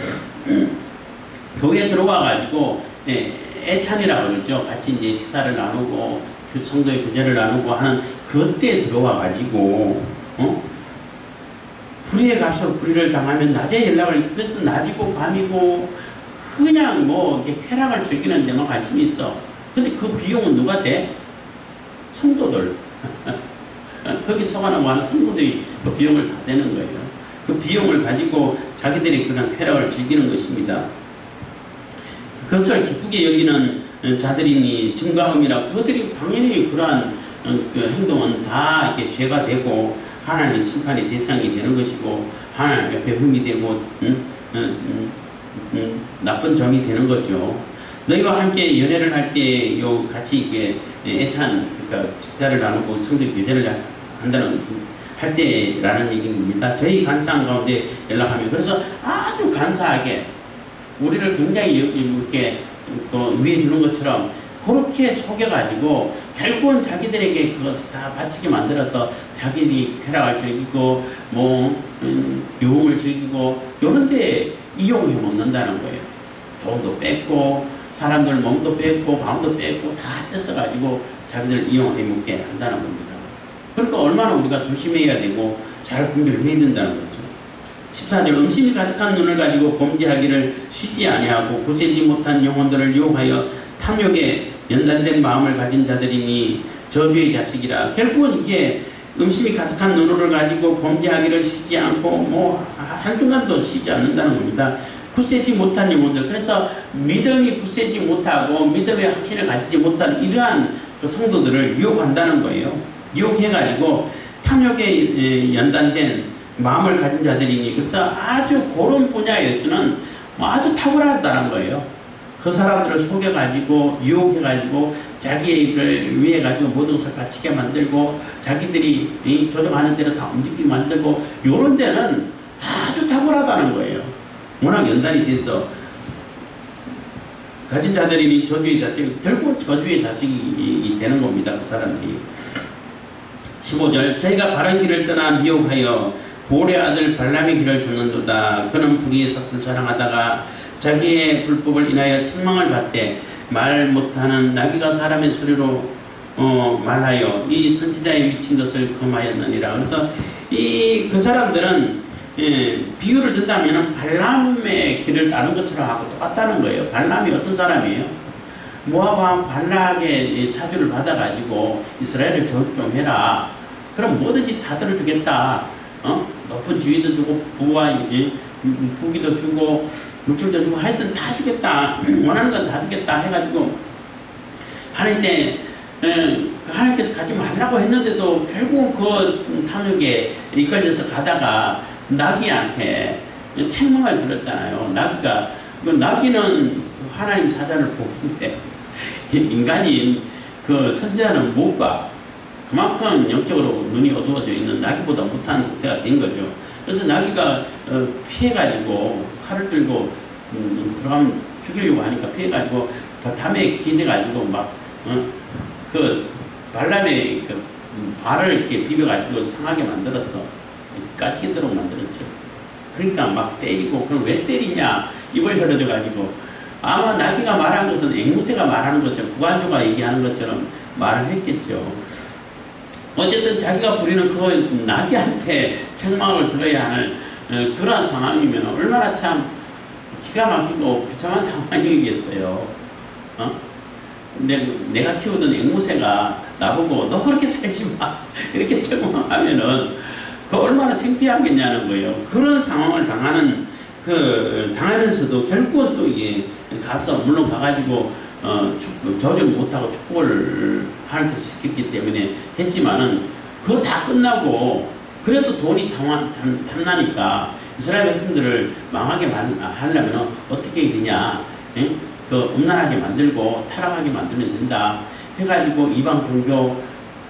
교회에 들어와 가지고 애찬이라고 그러죠. 같이 이제 식사를 나누고 성도의 교제를 나누고 하는 그때 들어와 가지고 불의의 값으로 불의를 당하면 낮에 연락을, 그래서 낮이고 밤이고 그냥 이렇게 쾌락을 즐기는 데만 관심이 있어. 근데 그 비용은 누가 돼? 성도들. 거기 속아나고 하는 성도들이 그 비용을 다 내는 거예요. 그 비용을 가지고 자기들이 그런 쾌락을 즐기는 것입니다. 그것을 기쁘게 여기는 자들이니 증가함이라. 그들이 당연히 그러한 그 행동은 다 이렇게 죄가 되고 하나님의 심판의 대상이 되는 것이고 하나님 옆에 흠이 되고 나쁜 점이 되는 거죠. 너희와 함께 연애를 할 때 같이 이렇게 애찬, 그러니까 식사를 나누고 성도 교제를 한다는 할 때라는 얘기입니다. 저희 간사한 가운데 연락하면, 그래서 아주 간사하게 우리를 굉장히 이렇게 위해 주는 것처럼 그렇게 속여가지고 결국은 자기들에게 그것을 다 바치게 만들어서 자기들이 쾌락을 즐기고 유흥을 즐기고 이런 데 이용해 먹는다는 거예요. 돈도 뺏고 사람들 몸도 뺏고 마음도 뺏고 다 뺏어가지고 자기들 이용해 먹게 한다는 겁니다. 그러니까 얼마나 우리가 조심해야 되고 잘 분별을 해야 된다는 거죠. 14절 음심이 가득한 눈을 가지고 범죄하기를 쉬지 아니하고 굳세지 못한 영혼들을 유혹하여 탐욕에 연단된 마음을 가진 자들이니 저주의 자식이라. 결국은 이게 음심이 가득한 눈을 가지고 범죄하기를 쉬지 않고 한순간도 쉬지 않는다는 겁니다. 굳세지 못한 영혼들. 그래서 믿음이 굳세지 못하고 믿음의 확신을 가지지 못한 이러한 그 성도들을 유혹한다는 거예요. 유혹해가지고 탐욕에 연단된 마음을 가진 자들이니, 그래서 아주 그런 분야에서는 아주 탁월하다는 거예요. 그 사람들을 속여가지고 유혹해가지고 자기를 위해 가지고 모든 것을 바치게 만들고 자기들이 조종하는 대로 다 움직이게 만들고 이런 데는 아주 탁월하다는 거예요. 워낙 연단이 돼서 가진 자들이니 저주의 자식, 결국 저주의 자식이 되는 겁니다. 그 사람들이. 15절 저희가 바른 길을 떠나 미혹하여 볼의 아들 발람의 길을 줬는도다. 그는 불의의 삭슬 자랑하다가 자기의 불법을 인하여 책망을 받되 말 못하는 나귀가 사람의 소리로 말하여 이 선지자의 미친 것을 금하였느니라. 그래서 그 사람들은 비유를 든다면 발람의 길을 따른 것처럼 하고 똑같다는 거예요. 발람이 어떤 사람이에요? 모압 왕 발락의 사주를 받아가지고 이스라엘을 저주 좀 해라. 그럼 뭐든지 다 들어주겠다. 높은 지위도 주고 부와 후기도 주고 물질도 주고 하여튼 다 주겠다. 원하는 건 다 주겠다 해가지고 하는데 하나님께서 가지 말라고 했는데도 결국 그 탐욕에 이끌려서 가다가 나귀한테 책망을 들었잖아요. 나귀는 하나님 사자를 보는데 인간인 그 선지자는 못 봐. 그만큼 영적으로 눈이 어두워져 있는 나귀보다 못한 상태가 된 거죠. 그래서 나귀가 피해가지고 칼을 들고 들어가면 죽이려고 하니까 피해가지고 담에 기대가지고 그 발람의 그 발을 이렇게 비벼가지고 상하게 만들었어. 까치게도록 만들었죠. 그러니까 막 때리고, 그럼 왜 때리냐? 입을 헐어져가지고. 아마 나귀가 말한 것은 앵무새가 말하는 것처럼, 구간조가 얘기하는 것처럼 말을 했겠죠. 어쨌든 자기가 부리는 그 나귀한테 책망을 들어야 하는 그러한 상황이면 얼마나 참 기가 막히고 비참한 상황이겠어요. 내가 키우던 앵무새가 나보고 너 그렇게 살지 마 이렇게 책망하면은 그 얼마나 창피하겠냐는 거예요. 그런 상황을 당하면서도 결국은 또 이게 가서 물론 가가지고 저주를 못하고 축복을 하나님께서 시켰기 때문에 했지만은 그거 다 끝나고 그래도 돈이 탐나니까 이스라엘 백성들을 망하게 하려면 어떻게 해야 되냐, 예? 음란하게 만들고 타락하게 만들면 된다 해가지고 이방 종교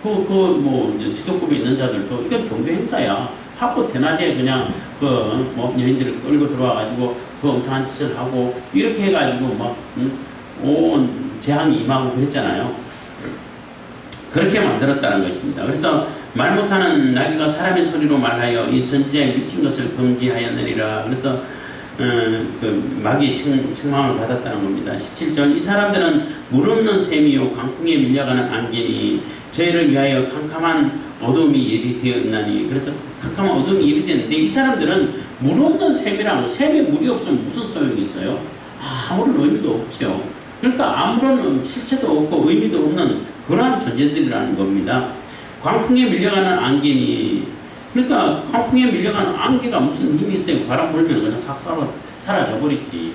뭐 지도급에 있는 자들도 이건 종교 행사야 하고 대낮에 그냥 여인들을 끌고 들어와가지고 엉뚱한 짓을 하고 이렇게 해가지고 온 재앙이 임하고 그랬잖아요. 그렇게 만들었다는 것입니다. 그래서 말 못하는 나귀가 사람의 소리로 말하여 이 선지자의 미친 것을 금지하였느니라. 그래서 마귀의 책망을 받았다는 겁니다. 17절 이 사람들은 물 없는 샘이요 강풍에 밀려가는 안개니 저희를 위하여 캄캄한 어둠이 예비되어 있나니. 그래서 캄캄한 어둠이 예비되는데 이 사람들은 물 없는 샘이라고, 샘에 물이 없으면 무슨 소용이 있어요? 아무런 의미도 없죠. 그러니까 아무런 실체도 없고 의미도 없는 그러한 존재들이라는 겁니다. 광풍에 밀려가는 안개니, 그러니까 광풍에 밀려가는 안개가 무슨 힘이 있어요? 바람 불면 그냥 싹 사라져 버리지.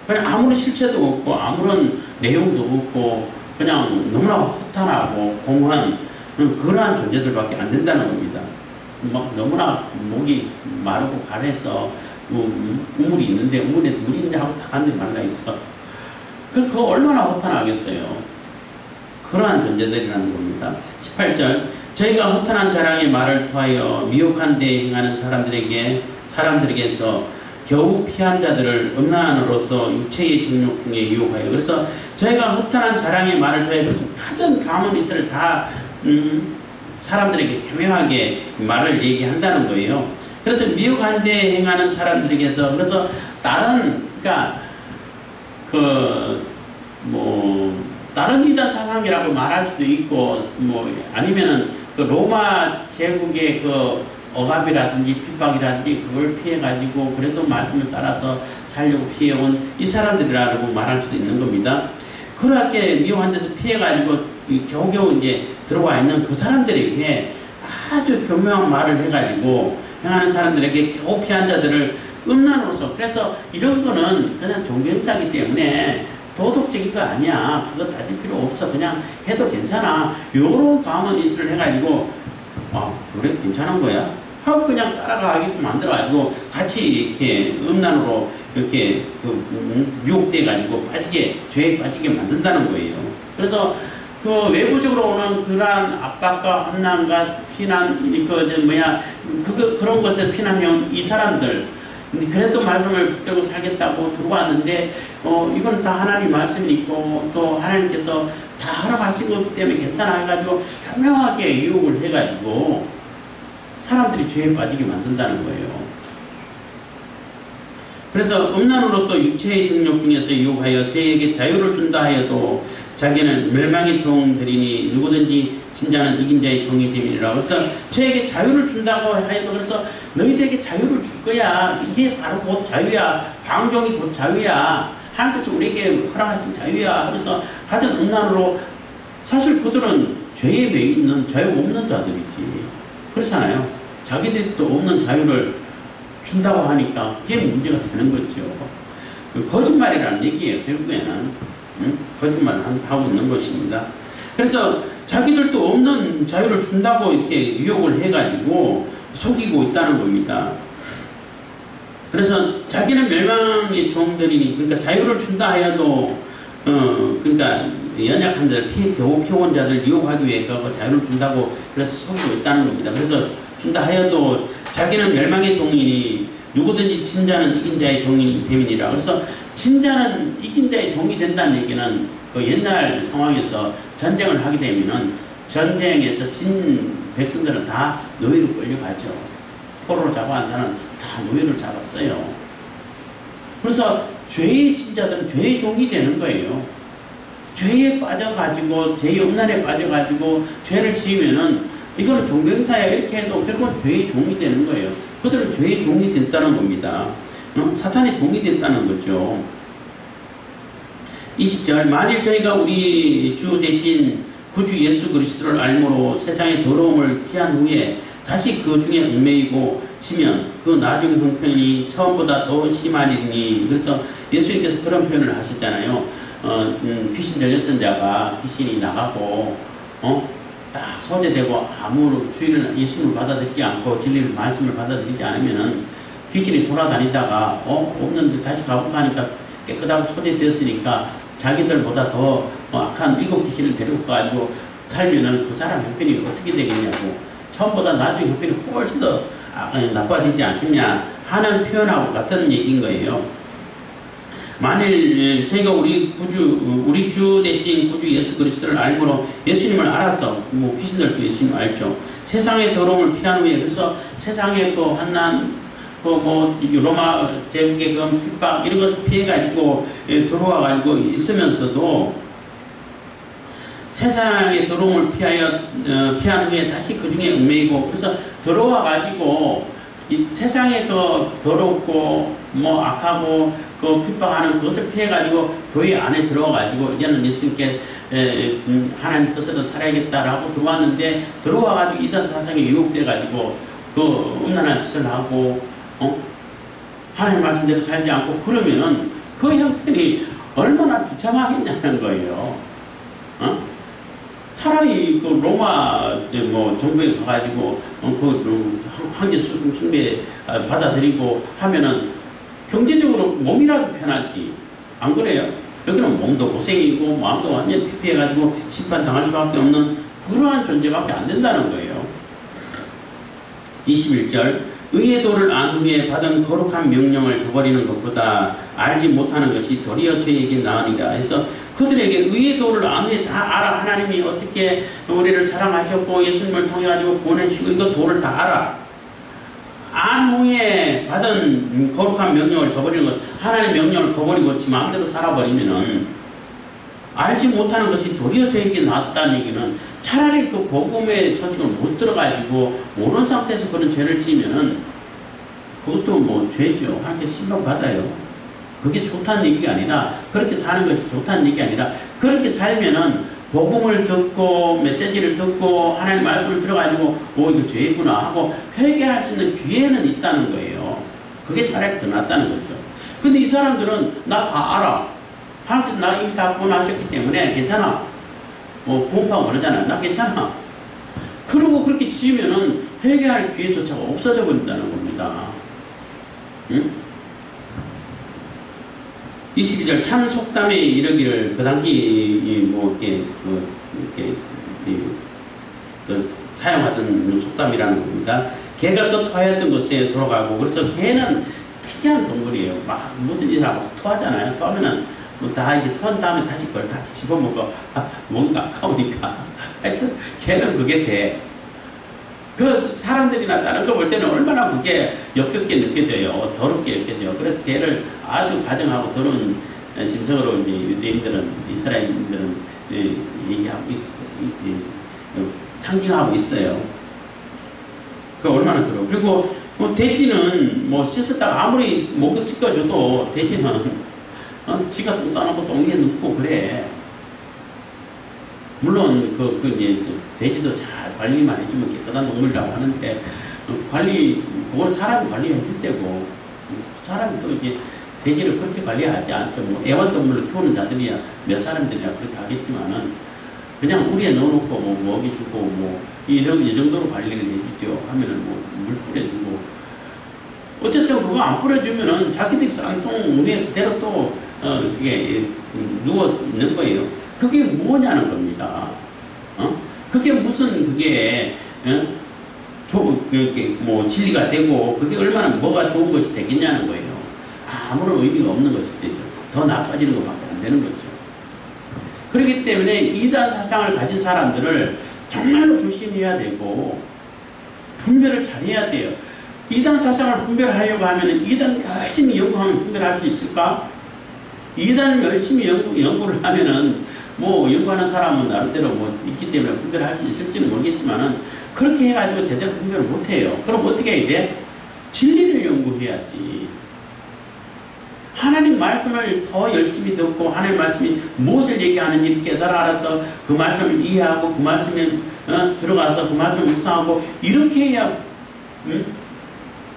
그냥 아무런 실체도 없고 아무런 내용도 없고 그냥 너무나 허탄하고 공허한 그러한 존재들밖에 안 된다는 겁니다. 막 너무나 목이 마르고 가래서 우물이 있는데 우물에 물이 있는데 하고 딱 한 대 말라 있어. 그거 얼마나 허탄하겠어요. 그러한 존재들이라는 겁니다. 18절 저희가 허탄한 자랑의 말을 토하여 미혹한 데 행하는 사람들에게서 겨우 피한 자들을 음란으로서 육체의 정욕 중에 유혹하여. 그래서 저희가 허탄한 자랑의 말을 토하여 그래서 가진 가문이슬을 다 사람들에게 교묘하게 말을 얘기한다는 거예요. 그래서 미혹한 데 행하는 사람들에게서, 그래서 다른 이단 사상이라고 말할 수도 있고, 아니면은 로마 제국의 억압이라든지 핍박이라든지 그걸 피해가지고 그래도 말씀을 따라서 살려고 피해온 이 사람들이라고 말할 수도 있는 겁니다. 그렇게 미혹한 데서 피해가지고 겨우겨우 이제 들어와 있는 그 사람들에게 아주 교묘한 말을 해가지고 행하는 사람들에게 겨우 피한 자들을 음란으로서, 그래서 이런 거는 그냥 종교행사이기 때문에 도덕적인 거 아니야. 그거 따질 필요 없어. 그냥 해도 괜찮아. 요런 가문이슬을 해가지고, 그래? 괜찮은 거야? 하고 그냥 따라가게끔 만들어가지고 같이 이렇게 음란으로 이렇게 유혹돼가지고 죄에 빠지게 만든다는 거예요. 그래서 외부적으로 오는 그러한 압박과 험난과 피난, 그런 것에 피난해온 이 사람들, 그래도 말씀을 붙들고 살겠다고 들어왔는데 이건 다 하나님 말씀이 있고 또 하나님께서 다 허락하신 거기 때문에 괜찮아 해가지고 교묘하게 유혹을 해가지고 사람들이 죄에 빠지게 만든다는 거예요. 그래서 음란으로서 육체의 정욕 중에서 유혹하여 저희에게 자유를 준다 하여도 자기는 멸망의 종들이니 누구든지 진자는 이긴 자의 종이 됨이니라. 그래서 저에게 자유를 준다고 하여도, 그래서 너희들에게 자유를 줄 거야. 이게 바로 곧 자유야. 방종이 곧 자유야. 하나님께서 우리에게 허락하신 자유야. 그래서 가진 음란으로, 사실 그들은 죄에 매여 있는 자유 없는 자들이지. 그렇잖아요. 자기들이 또 없는 자유를 준다고 하니까 그게 문제가 되는 거죠. 거짓말이라는 얘기예요. 결국에는. 거짓말을 하고 있는 것입니다. 그래서 자기들도 없는 자유를 준다고 이렇게 유혹을 해가지고 속이고 있다는 겁니다. 그래서 자기는 멸망의 종들이니, 그러니까 자유를 준다 하여도 그러니까 연약한 자들, 겨우 피해온 자들 유혹하기 위해서 자유를 준다고 그래서 속이고 있다는 겁니다. 그래서 준다 하여도 자기는 멸망의 종이니 누구든지 진자는 이긴 자의 종이 됨이니라. 그래서 진자는 이긴 자의 종이 된다는 얘기는 그 옛날 상황에서 전쟁을 하게 되면은 전쟁에서 진 백성들은 다 노예로 끌려가죠. 포로로 잡아간 사람은 다 노예를 잡았어요. 그래서 죄의 진자들은 죄의 종이 되는 거예요. 죄에 빠져가지고, 죄의 음란에 빠져가지고 죄를 지으면은 이거는 종교행사야 이렇게 해도 결국은 죄의 종이 되는 거예요. 그들은 죄의 종이 된다는 겁니다. 사탄의 종이 됐다는 거죠. 20절 만일 저희가 우리 주 대신 구주 예수 그리스도를 알므로 세상의 더러움을 피한 후에 다시 그 중에 얽매이고 지면 그 나중 형편이 처음보다 더 심하리니. 그래서 예수님께서 그런 표현을 하셨잖아요. 귀신 들렸던 자가 귀신이 나가고 딱 소재되고 아무 주의를 예수님을 받아들이지 않고 진리를 말씀을 받아들이지 않으면은 귀신이 돌아다니다가 없는데 다시 가볼까 하니까 깨끗하고 소재되었으니까 자기들보다 더 악한 7 귀신을 데리고 가지고 살면은 그 사람 형편이 어떻게 되겠냐고, 처음보다 나중에 형편이 훨씬 더 나빠지지 않겠냐 하는 표현하고 같은 얘기인 거예요. 만일 저희가 우리 주 대신 구주 예수 그리스도를 알므로, 예수님을 알아서, 귀신들도 예수님 알죠. 세상의 더러움을 피한 후에, 그래서 세상의 그 환난, 로마 제국의 그 핍박 이런 것을 피해가지고 들어와가지고 있으면서도 세상의 더러움을 피한 후에 다시 그 중에 얽매이고, 그래서 들어와가지고 이 세상에 그 더럽고 악하고 그 핍박하는 그것을 피해가지고 교회 안에 들어와가지고 이제는 예수님께 하나님 뜻대로 살아야겠다라고 들어왔는데, 들어와가지고 이단 사상에 유혹돼가지고 그 음란한 짓을 하고 하나님 말씀대로 살지 않고 그러면은 그 형편이 얼마나 비참하겠냐는 거예요. 차라리 그 로마 정부에 가가지고 그 황제 숭배 받아들이고 하면은 경제적으로 몸이라도 편하지, 안 그래요? 여기는 몸도 고생이고 마음도 완전 피폐해가지고 심판당할 수밖에 없는 그러한 존재밖에 안 된다는 거예요. 21절 의의 도를 안 후에 받은 거룩한 명령을 저버리는 것보다 알지 못하는 것이 도리어 저에게 나으니라 해서, 그들에게 의의 도를 안 후에 다 알아. 하나님이 어떻게 우리를 사랑하셨고 예수님을 통해 가지고 보내주시고 이거 도를 다 알아. 안 후에 받은 거룩한 명령을 저버리는 것, 하나님의 명령을 거버리고 지 마음대로 살아버리면은 알지 못하는 것이 도리어 저에게 낫다는 얘기는, 차라리 그 복음의 소식을 못 들어가지고 모르는 상태에서 그런 죄를 지으면은 그것도 죄죠. 하나님께 심판받아요. 그게 좋다는 얘기가 아니라, 그렇게 사는 것이 좋다는 얘기가 아니라, 그렇게 살면은 복음을 듣고 메시지를 듣고 하나님 말씀을 들어가지고 이거 죄구나 하고 회개할 수 있는 기회는 있다는 거예요. 그게 차라리 더 낫다는 거죠. 근데 이 사람들은 나 다 알아. 하나님께서 나 이미 다 구원하셨기 때문에 괜찮아. 구원파가 그러잖아. 나 괜찮아. 그러고 그렇게 지으면은 회개할 기회조차가 없어져 버린다는 겁니다. 응? 22절 참 속담에 이르기를, 그 당시 사용하던 속담이라는 겁니다. 개가 또 토하였던 곳에 돌아가고, 그래서 개는 특이한 동물이에요. 막 무슨 일을 하고 토하잖아요. 토하면은 다 이제 토한 다음에 다시 그걸 다시 집어먹어. 뭔가 아까우니까. 하여튼 개는 그게 돼. 그 사람들이나 다른 거 볼 때는 얼마나 그게 역겹게 느껴져요. 더럽게 느껴져요. 그래서 개를 아주 가정하고 더러운 짐승으로 이제 유대인들은, 이스라엘인들은 얘기하고 상징하고 있어요. 그 얼마나 더러워. 그리고 돼지는 씻었다가 아무리 목욕 씻겨줘도 돼지는 지가 똥 싸놓고 똥 위에 눕고 그래. 물론 이제 돼지도 잘 관리만 해주면 깨끗한 동물이라고 하는데, 그걸 사람이 관리해줄 때고, 사람이 또 이제 돼지를 그렇게 관리하지 않죠. 애완동물로 키우는 자들이야 몇 사람들이야 그렇게 하겠지만은, 그냥 우리에 넣어놓고 먹여주고 이 정도로 관리를 해주죠. 하면은 물 뿌려주고, 어쨌든 그거 안 뿌려주면은 자기들이 쌍똥 위에 그대로 또 그게 누워 있는 거예요. 그게 뭐냐는 겁니다. 그게 무슨 그게 진리가 되고 그게 얼마나 뭐가 좋은 것이 되겠냐는 거예요. 아무런 의미가 없는 것이 되죠. 더 나빠지는 것밖에 안 되는 거죠. 그렇기 때문에 이단 사상을 가진 사람들을 정말로 조심해야 되고 분별을 잘해야 돼요. 이단 사상을 분별하려고 하면 이단 열심히 연구하면 분별할 수 있을까? 이단을 열심히 연구를 하면은 연구하는 사람은 나름대로 있기 때문에 분별할 수 있을지는 모르겠지만은, 그렇게 해가지고 제대로 분별을 못해요. 그럼 어떻게 해야 돼? 진리를 연구해야지. 하나님 말씀을 더 열심히 듣고 하나님 말씀이 무엇을 얘기하는지 깨달아 알아서 그 말씀을 이해하고 그 말씀에 들어가서 그 말씀을 묵상하고 이렇게 해야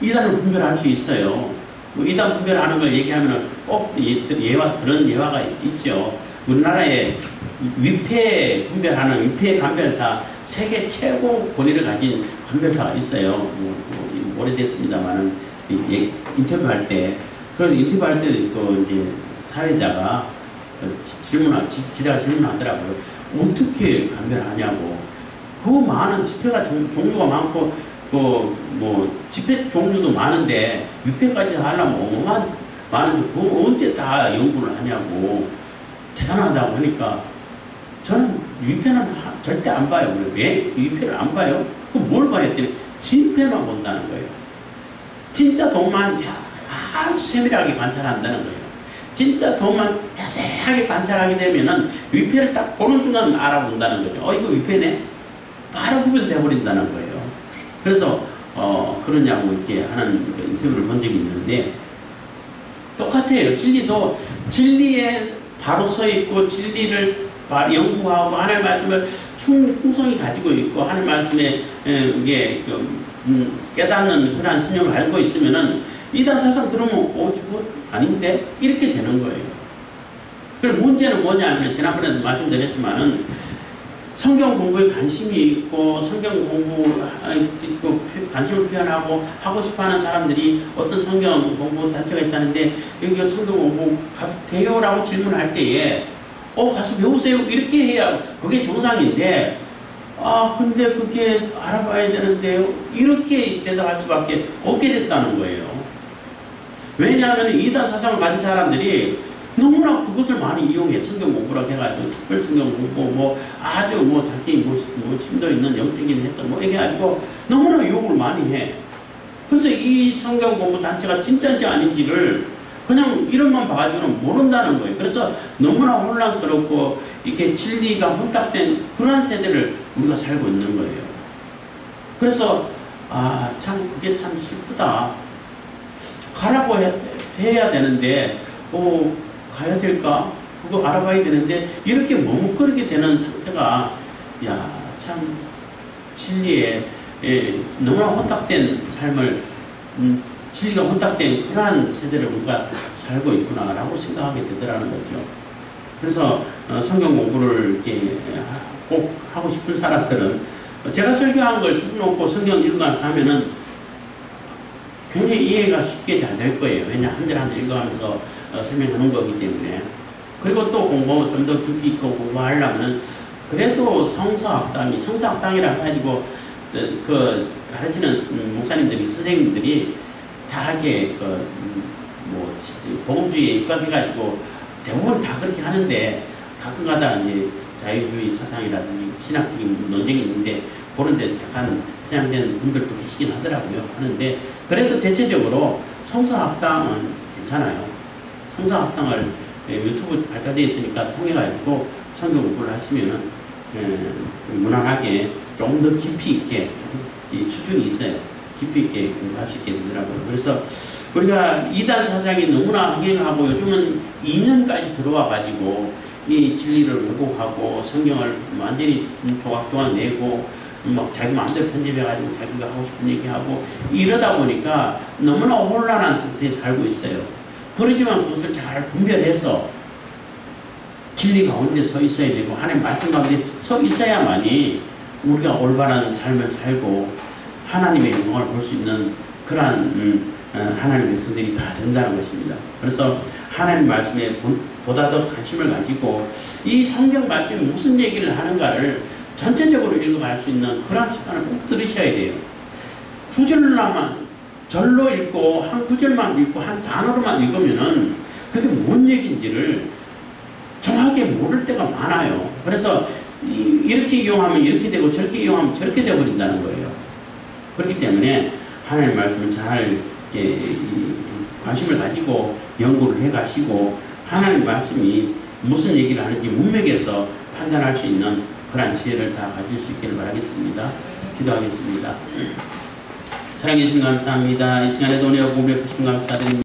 이단을 분별할 수 있어요. 이단 분별하는 걸 얘기하면 꼭 그런 예화가 있죠. 우리나라에 위패 분별하는 위패 간별사 세계 최고 권위를 가진 간별사가 있어요. 오래됐습니다만은 인터뷰할 때 그래서 인터뷰할 때 그 이제 사회자가 기자가 질문하더라고요. 어떻게 간별하냐고. 그 많은 집회가 종류가 많고 집회 종류도 많은데 위패까지 하려면 어마어마한 많은데 그거 언제 다 연구를 하냐고. 대단하다고 하니까 저는 위패는 절대 안 봐요. 왜 위패를 안 봐요? 그럼 뭘 봐야 했더니 진패만 본다는 거예요. 진짜 돈만 아주 세밀하게 관찰한다는 거예요. 진짜 돈만 자세하게 관찰하게 되면은 위패를 딱 보는 순간 알아본다는 거죠. 이거 위패네? 바로 구별돼 버린다는 거예요. 그래서 그러냐고 이렇게 하는 인터뷰를 본 적이 있는데 똑같아요. 진리도 진리에 바로 서 있고 진리를 연구하고 하나님의 말씀을 충성히 가지고 있고 하나님의 말씀에 이게 깨닫는 그러한 신념을 알고 있으면은 이단 사상 들으면 저거 아닌데 이렇게 되는 거예요. 그럼 문제는 뭐냐면 지난번에도 말씀드렸지만은 성경 공부에 관심이 있고 성경 공부 관심을 표현하고 하고 싶어하는 사람들이 어떤 성경 공부 단체가 있다는데 여기 성경 공부 가도 돼요라고 질문할 때에 가서 배우세요 이렇게 해야 그게 정상인데 근데 그게 알아봐야 되는데요 이렇게 대답할 수밖에 없게 됐다는 거예요. 왜냐하면 이단 사상을 가진 사람들이 너무나 그것을 많이 이용해. 성경 공부라고 해가지고 특별 성경 공부 아주 자기 심도 있는 영적인 해석 이렇게 해가지고 너무나 유혹을 많이 해. 그래서 이 성경 공부 단체가 진짜인지 아닌지를 그냥 이름만 봐가지고는 모른다는 거예요. 그래서 너무나 혼란스럽고 이렇게 진리가 혼탁된 그런 세대를 우리가 살고 있는 거예요. 그래서 참 그게 참 슬프다. 가라고 해야 되는데 가야 될까? 그거 알아봐야 되는데 이렇게 머뭇거리게 되는 상태가 참 진리에 너무나 혼탁된 삶을 진리가 혼탁된 그러한 세대를 우리가 살고 있구나라고 생각하게 되더라는 거죠. 그래서 성경 공부를 이렇게 꼭 하고 싶은 사람들은 제가 설교한 걸 듣고 성경 읽어가면서 하면은 굉장히 이해가 쉽게 잘 될 거예요. 왜냐 한 절 한 절 읽어가면서 설명하는 거기 때문에. 그리고 또 공부 좀 더 깊이 있고 공부하려면 그래도 성서학당이라 가지고 가르치는 목사님들이 선생님들이 다 이렇게 복음주의에 입각해가지고 대부분 다 그렇게 하는데 가끔가다 이제 자유주의 사상이라든지 신학적인 논쟁이 있는데 그런데 약간 편향된 분들도 계시긴 하더라고요. 하는데 그래도 대체적으로 성서학당은 괜찮아요. 성서학당을 유튜브 발달되어 있으니까 통해가지고 성경 공부를 하시면은 무난하게 좀 더 깊이 있게 수준이 있어요. 깊이 있게 공부할 수 있게 되더라고요. 그래서 우리가 이단 사상이 너무나 흥행하고 요즘은 2년까지 들어와가지고 이 진리를 왜곡하고 성경을 완전히 조각조각 내고 자기 마음대로 편집해가지고 자기가 하고 싶은 얘기하고 이러다 보니까 너무나 혼란한 상태에 살고 있어요. 그러지만 그것을 잘 분별해서 진리 가운데 서 있어야 되고 하나님 말씀 가운데 서 있어야만이 우리가 올바른 삶을 살고 하나님의 영광을 볼 수 있는 그러한 하나님의 백성들이 다 된다는 것입니다. 그래서 하나님 말씀에 보다 더 관심을 가지고 이 성경 말씀이 무슨 얘기를 하는가를 전체적으로 읽어갈 수 있는 그런 습관을 꼭 들으셔야 돼요. 구절로만 절로 읽고 한 구절만 읽고 한 단어로만 읽으면은 그게 뭔 얘기인지를 정확하게 모를 때가 많아요. 그래서 이렇게 이용하면 이렇게 되고 저렇게 이용하면 저렇게 되어버린다는 거예요. 그렇기 때문에 하나님 말씀을 잘 관심을 가지고 연구를 해가시고 하나님 말씀이 무슨 얘기를 하는지 문맥에서 판단할 수 있는 그런 지혜를 다 가질 수 있기를 바라겠습니다. 기도하겠습니다. 사랑해 주신 감사합니다. 이 시간에도 은혜와 공부해 주신 감사드립니다.